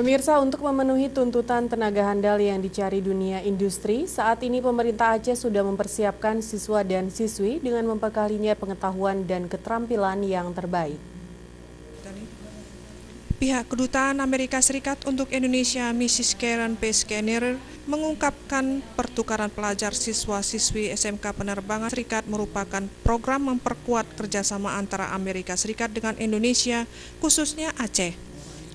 Pemirsa, untuk memenuhi tuntutan tenaga handal yang dicari dunia industri, saat ini pemerintah Aceh sudah mempersiapkan siswa dan siswi dengan membekalinya pengetahuan dan keterampilan yang terbaik. Pihak Kedutaan Amerika Serikat untuk Indonesia, Mrs. Karen P. Skinner, mengungkapkan pertukaran pelajar siswa-siswi SMK Penerbangan Serikat merupakan program memperkuat kerjasama antara Amerika Serikat dengan Indonesia, khususnya Aceh.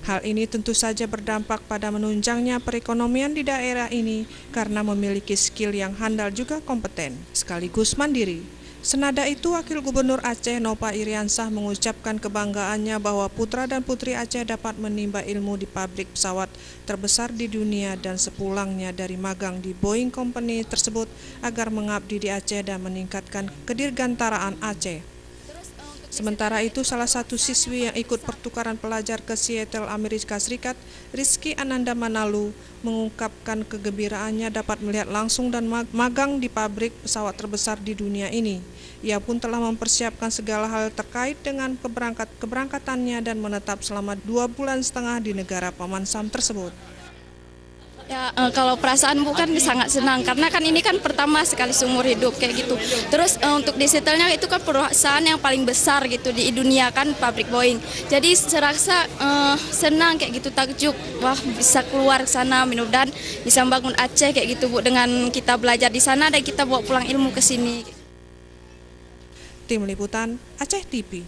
Hal ini tentu saja berdampak pada menunjangnya perekonomian di daerah ini karena memiliki skill yang handal juga kompeten, sekaligus mandiri. Senada itu, Wakil Gubernur Aceh Nova Iriansah mengucapkan kebanggaannya bahwa putra dan putri Aceh dapat menimba ilmu di pabrik pesawat terbesar di dunia dan sepulangnya dari magang di Boeing Company tersebut agar mengabdi di Aceh dan meningkatkan kedirgantaraan Aceh. Sementara itu, salah satu siswi yang ikut pertukaran pelajar ke Seattle, Amerika Serikat, Rizky Ananda Manalu, mengungkapkan kegembiraannya dapat melihat langsung dan magang di pabrik pesawat terbesar di dunia ini. Ia pun telah mempersiapkan segala hal terkait dengan keberangkatannya dan menetap selama 2,5 bulan di negara Paman Sam tersebut. Ya, kalau perasaan bukan sangat senang karena kan ini kan pertama sekali seumur hidup kayak gitu. Terus untuk di Seattle-nya itu kan perusahaan yang paling besar gitu di dunia kan, pabrik Boeing. Jadi serasa senang kayak gitu, takjub, wah bisa keluar ke sana, mudah-mudahan bisa membangun Aceh kayak gitu Bu, dengan kita belajar di sana dan kita bawa pulang ilmu ke sini. Tim Liputan Aceh TV.